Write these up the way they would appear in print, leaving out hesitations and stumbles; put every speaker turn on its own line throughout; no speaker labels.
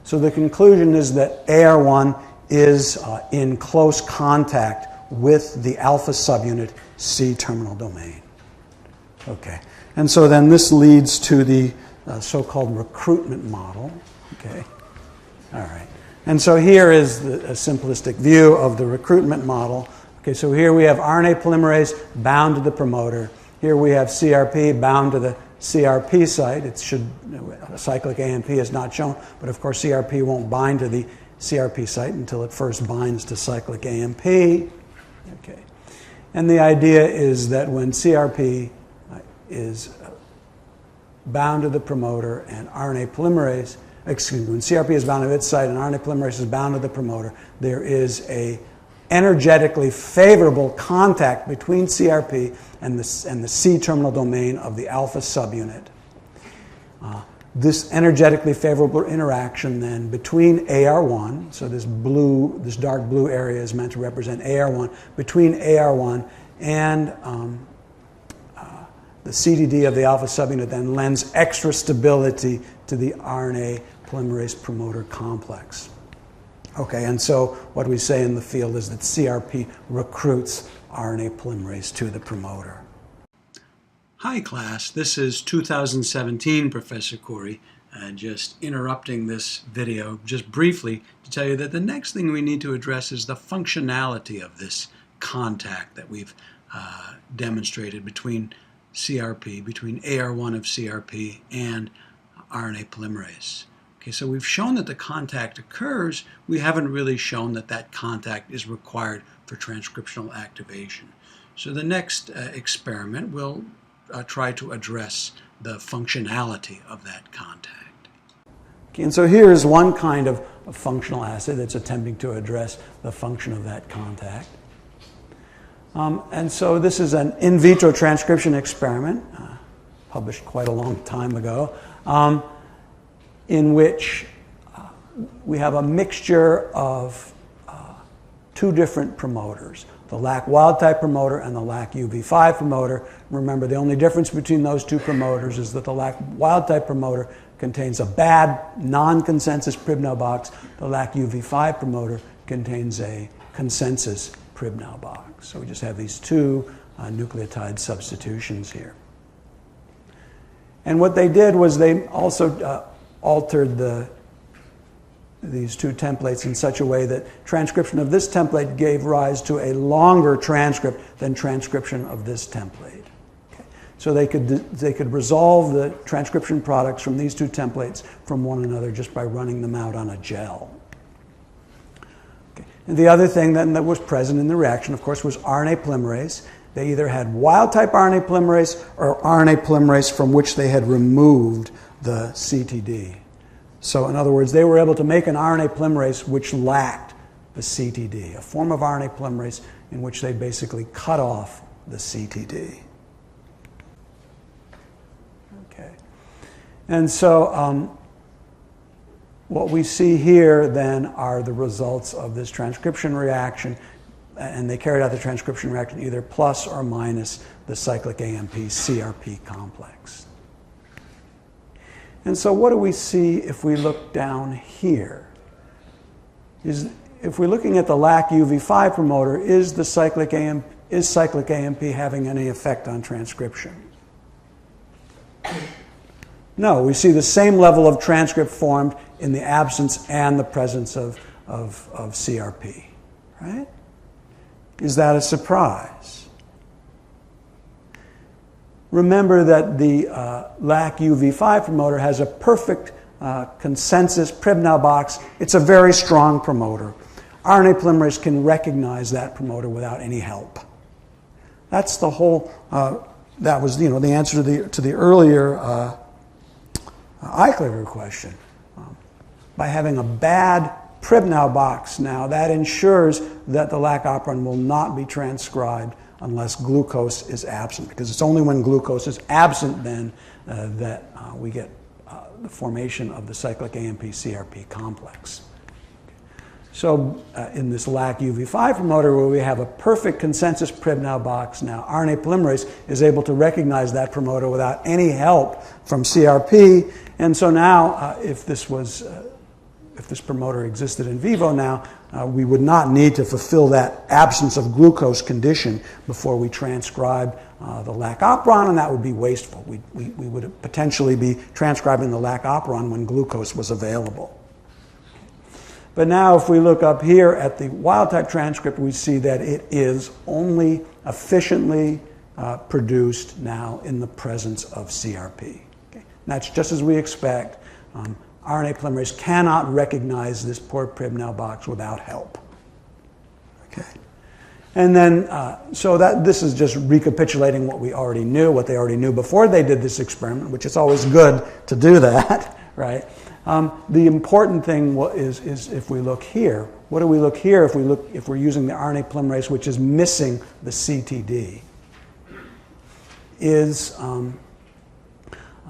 So the conclusion is that AR1 is in close contact with the alpha subunit C-terminal domain. Okay, and so then this leads to the so-called recruitment model. Okay, all right. And so here is a simplistic view of the recruitment model. Okay, so here we have RNA polymerase bound to the promoter. Here we have CRP bound to the CRP site. It should, cyclic AMP is not shown, but of course CRP won't bind to the CRP site until it first binds to cyclic AMP. Okay, and the idea is that when CRP is bound to the promoter and RNA polymerase, when CRP is bound to its site and RNA polymerase is bound to the promoter, there is a energetically favorable contact between CRP and the C-terminal domain of the alpha subunit. This energetically favorable interaction then between AR1, so this dark blue area is meant to represent AR1, between AR1 and the CTD of the alpha subunit then lends extra stability to the RNA polymerase promoter complex. Okay, and so what we say in the field is that CRP recruits RNA polymerase to the promoter. Hi class, this is 2017 Professor Khoury, just interrupting this video just briefly to tell you that the next thing we need to address is the functionality of this contact that we've demonstrated between CRP, between AR1 of CRP and RNA polymerase. Okay, so we've shown that the contact occurs. We haven't really shown that that contact is required for transcriptional activation. So the next experiment will try to address the functionality of that contact. Okay, and so here is one kind of a functional assay that's attempting to address the function of that contact. And so this is an in vitro transcription experiment, published quite a long time ago, in which we have a mixture of two different promoters, the LAC wild-type promoter and the LAC UV5 promoter. Remember, the only difference between those two promoters is that the LAC wild-type promoter contains a bad non-consensus Pribnow box. The LAC UV5 promoter contains a consensus Pribnow box. So we just have these two nucleotide substitutions here. And what they did was they also altered these two templates in such a way that transcription of this template gave rise to a longer transcript than transcription of this template. Okay. So they could resolve the transcription products from these two templates from one another just by running them out on a gel. Okay. And the other thing then that was present in the reaction, of course, was RNA polymerase. They either had wild-type RNA polymerase or RNA polymerase from which they had removed the CTD. So in other words, they were able to make an RNA polymerase which lacked the CTD, a form of RNA polymerase in which they basically cut off the CTD. Okay. And so what we see here then are the results of this transcription reaction, and they carried out the transcription reaction either plus or minus the cyclic AMP CRP complex. And so what do we see if we look down here? If we're looking at the LAC UV5 promoter, is cyclic AMP having any effect on transcription? No, we see the same level of transcript formed in the absence and the presence of CRP, right? Is that a surprise? Remember that the LAC UV5 promoter has a perfect consensus Pribnow box. It's a very strong promoter. RNA polymerase can recognize that promoter without any help. That's the whole, that was the answer to the earlier Eichler question. By having a bad Pribnow box now, that ensures that the LAC operon will not be transcribed unless glucose is absent, because it's only when glucose is absent then that we get the formation of the cyclic AMP-CRP complex. So in this LAC UV5 promoter where we have a perfect consensus Pribnow box now, RNA polymerase is able to recognize that promoter without any help from CRP, and so now if this was if this promoter existed in vivo now, we would not need to fulfill that absence of glucose condition before we transcribe the lac operon, and that would be wasteful. We would potentially be transcribing the lac operon when glucose was available. But now if we look up here at the wild-type transcript, we see that it is only efficiently produced now in the presence of CRP. Okay? That's just as we expect. RNA polymerase cannot recognize this poor Pribnow box without help. Okay. And then, so this is just recapitulating what we already knew, what they already knew before they did this experiment, which is always good to do that, right? The important thing is if we look here. What do we look here if we're using the RNA polymerase which is missing the CTD? Is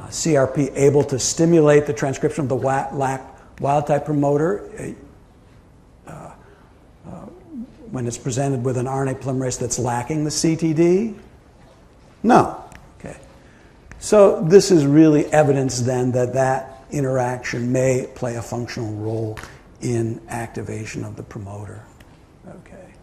CRP able to stimulate the transcription of the lac wild-type promoter when it's presented with an RNA polymerase that's lacking the CTD? No. Okay. So this is really evidence then that interaction may play a functional role in activation of the promoter. Okay.